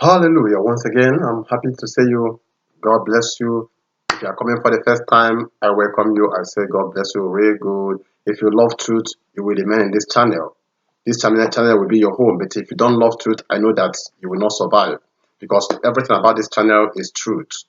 Hallelujah. Once again, I'm happy to say you, God bless you. If you are coming for the first time, I welcome you. I say God bless you. Really good. If you love truth, you will remain in this channel. This channel will be your home. But if you don't love truth, I know that you will not survive. Because everything about this channel is truth.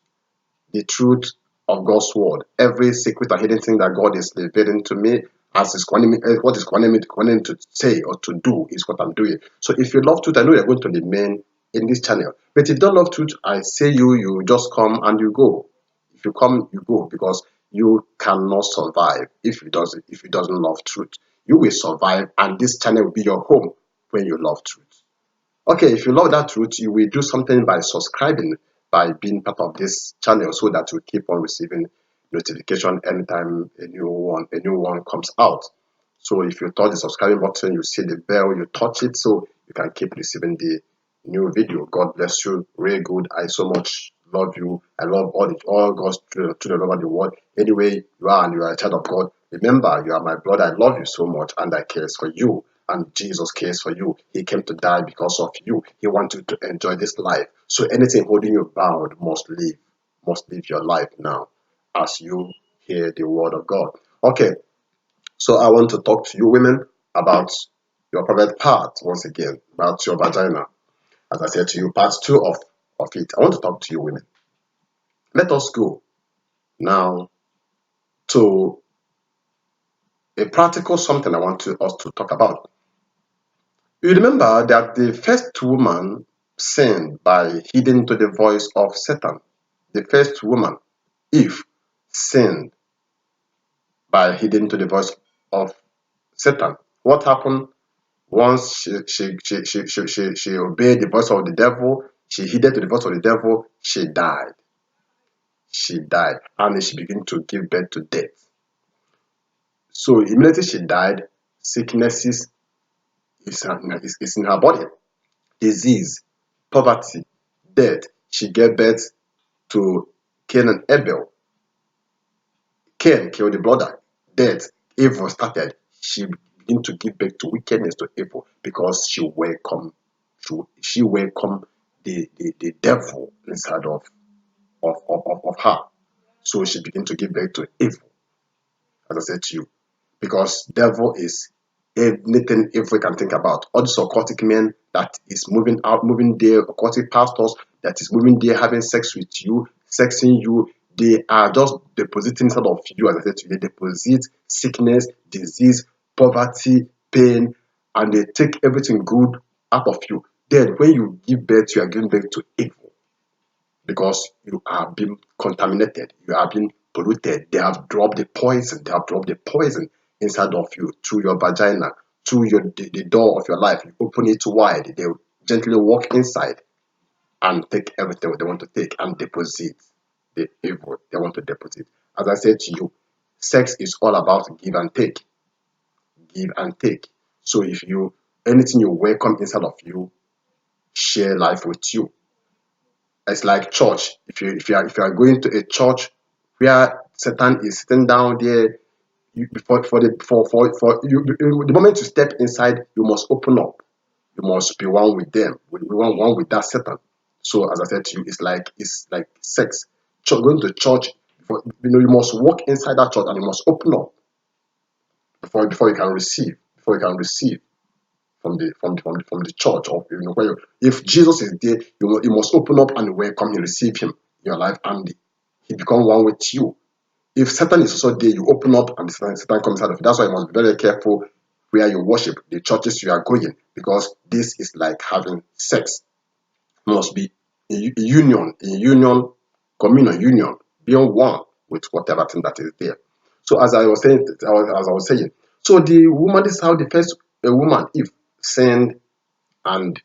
The truth of God's word. Every secret and hidden thing that God is revealing to me as is what is commanding me to say or to do is what I'm doing. So if you love truth, I know you're going to remain in this channel. But if you don't love truth, I say you just come and you go. If you come, you go because you cannot survive if you doesn't love truth. You will survive, and this channel will be your home when you love truth. Okay, if you love that truth, you will do something by subscribing, by being part of this channel so that you keep on receiving notification anytime a new one comes out. So if you touch the subscribing button, you see the bell, you touch it so you can keep receiving the new video. God bless you. Really good. I so much love you. I love all God's children over the world. Anyway, you are and you are a child of God. Remember, you are my brother. I love you so much and I care for you. And Jesus cares for you. He came to die because of you. He wants you to enjoy this life. So anything holding you bound must leave your life now as you hear the word of God. Okay, so I want to talk to you women about your private part once again, about your vagina. As I said to you, part two of it. I want to talk to you women. Let us go now to a practical something I want us to talk about. You remember that the first woman sinned by heeding to the voice of Satan. The first woman, Eve, sinned by heeding to the voice of Satan. What happened? Once she obeyed the voice of the devil, she heeded to the voice of the devil, she died. She died, and she began to give birth to death. So immediately she died, sicknesses is in her body, disease, poverty, death. She gave birth to Cain and Abel. Cain killed the brother. Death, evil started. She began to give birth to wickedness, to evil, because she welcomed the devil inside of her. So she began to give birth to evil, as I said to you, because devil is anything evil you can think about. All these occultic men that is moving out, moving there, occultic pastors that is moving there, having sex with you, sexing you, they are just depositing inside of you, as I said to you, they deposit sickness, disease, poverty, pain, and they take everything good out of you. Then when you give birth, you are giving birth to evil because you are being contaminated, you are being polluted. They have dropped the poison, inside of you through your vagina, through the door of your life. You open it wide, they will gently walk inside and take everything they want to take and deposit the evil they want to deposit. As I said to you, sex is all about give and take. Give and take. So if you anything you welcome inside of you, share life with you. It's like church. If you are going to a church where Satan is sitting down there, you, for you, the moment you step inside, you must open up. You must be one with them. One with that Satan. So as I said to you, it's like sex. Going to church, you must walk inside that church and you must open up before you can receive. Before you can receive from the church, or where if Jesus is there, you must open up and welcome him, receive him in your life, and he become one with you. If Satan is also there, you open up and Satan comes out of it. That's why you must be very careful where you worship, the churches you are going, because this is like having sex. You must be in union, communion, union, being one with whatever thing that is there. So as I was saying, so the woman, this is how the first woman, Eve, sinned, and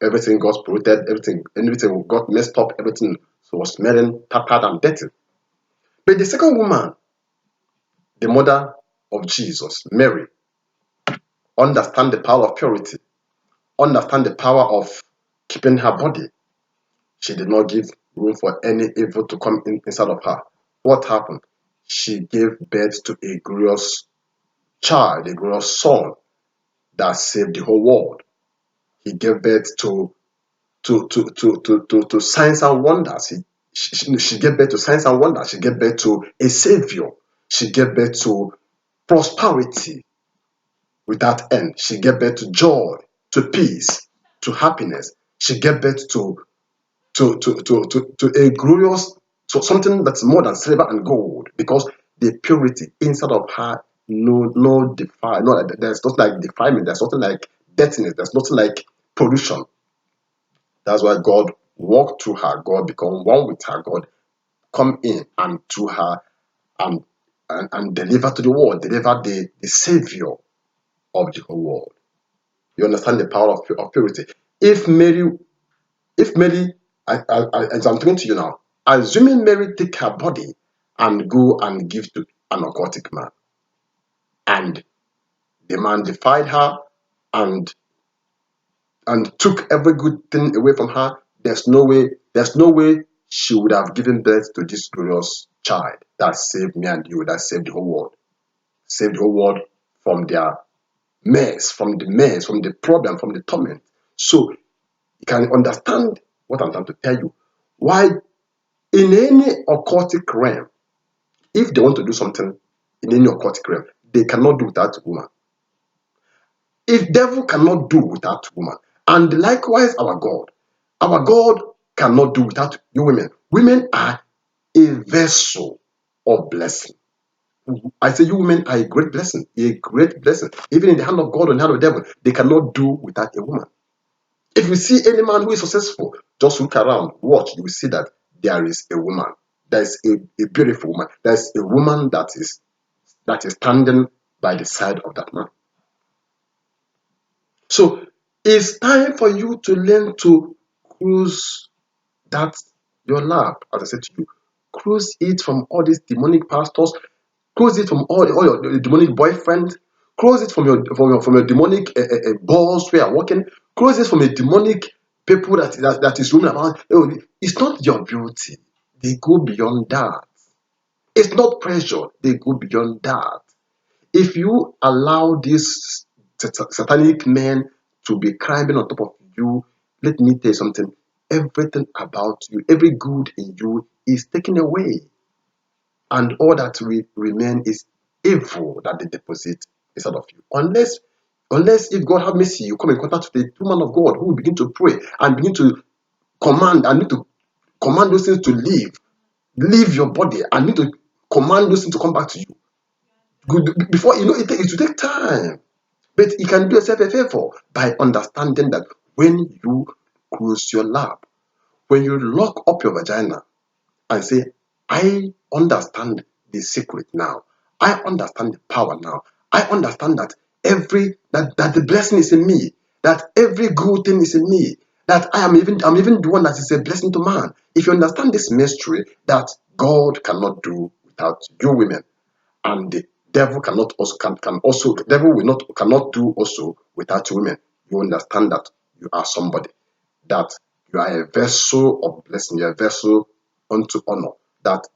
everything got polluted, everything got messed up, everything was smelling, tattered, and dirty. But the second woman, the mother of Jesus, Mary, understand the power of purity, understand the power of keeping her body. She did not give room for any evil to come inside of her. What happened? She gave birth to a glorious child, a glorious son that saved the whole world. He gave birth to to signs and wonders. She gave birth to signs and wonders. She gave birth to a savior. She gave birth to prosperity without end. She gave birth to joy, to peace, to happiness. She gave birth to a glorious, to something that's more than silver and gold, because the purity inside of her, no defile, no, there's nothing like defilement, there's nothing like dirtiness, there's nothing like pollution. That's why God walked through her, God become one with her, God come in and through her, and and deliver to the world, deliver the savior of the whole world. You understand the power of purity. If Mary, if Mary, as I'm talking to you now, assuming Mary take her body and go and give to an occultic man, and the man defied her and took every good thing away from her, there's no way she would have given birth to this glorious child that saved me and you, that saved the whole world from their mess, from the problem, from the torment. So you can understand what I'm trying to tell you. Why in any occultic realm, if they want to do something in any occultic realm, they cannot do without woman. If devil cannot do without woman, and likewise our God cannot do without you women. Women are a vessel of blessing. I say you women are a great blessing, a great blessing. Even in the hand of God or in the hand of the devil, they cannot do without a woman. If you see any man who is successful, just look around, watch, you will see that there is a woman. There is a beautiful woman. There is a woman that is standing by the side of that man. So it's time for you to learn to cruise that your lab, as I said to you. Cruise it from all these demonic pastors, close it from all your demonic boyfriends, close it from your demonic boss where you're working, close it from a demonic people that is roaming around. It's not your beauty, they go beyond that. It's not pressure, they go beyond that. If you allow these satanic men to be climbing on top of you, let me tell you something, everything about you, every good in you is taken away, and all that will remain is evil that they deposit inside of you. Unless if God have mercy, you come in contact with a woman of God who will begin to pray and begin to command and need to command those things to leave your body, and need to command those things to come back to you. Good before you know it, it will take time. But you can do yourself a favor by understanding that when you close your lab, when you lock up your vagina, and say, I understand the secret now. I understand the power now. I understand that that the blessing is in me, that every good thing is in me, that I'm even the one that is a blessing to man. If you understand this mystery that God cannot do without you women, and the devil cannot also can also devil will not cannot do also without you women, you understand that you are somebody, that you are a vessel of blessing, you are a vessel unto honor, that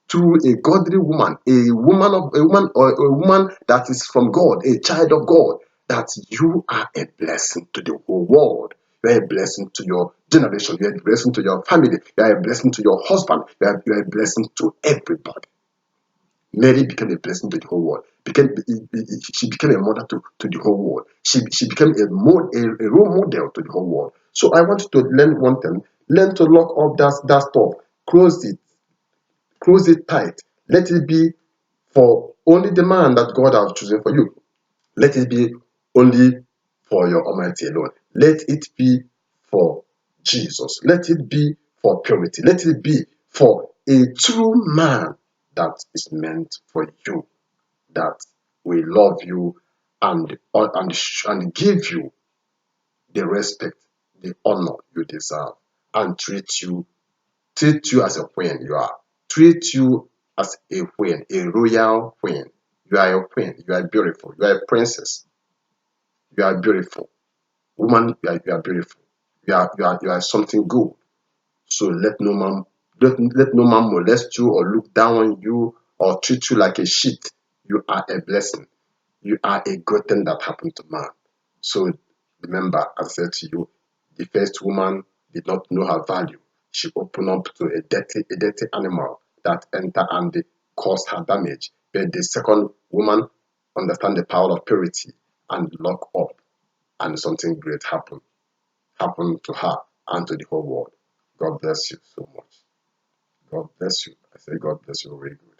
through a godly woman, a woman that is from God, a child of God, that you are a blessing to the whole world. You are a blessing to your generation, you are a blessing to your family, you are a blessing to your husband, you are a blessing to everybody. Mary became a blessing to the whole world. She became a mother to the whole world. She became a role model to the whole world. So I want you to learn one thing. Learn to lock up that stuff. Close it. Close it tight. Let it be for only the man that God has chosen for you. Let it be only for your Almighty alone. Let it be for Jesus. Let it be for purity. Let it be for a true man that is meant for you, that will love you and give you the respect, the honor you deserve, and treat you as a queen you are. Treat you as a queen, a royal queen. You are a queen. You are beautiful. You are a princess. You are beautiful. Woman, you are beautiful. You are something good. So let no man molest you or look down on you or treat you like a shit. You are a blessing. You are a good thing that happened to man. So remember, as I said to you, the first woman did not know her value. She opened up to a dirty animal that entered and caused her damage. But the second woman understand the power of purity and lock up, and something great happened to her and to the whole world. God bless you so much. God bless you. I say God bless you very good.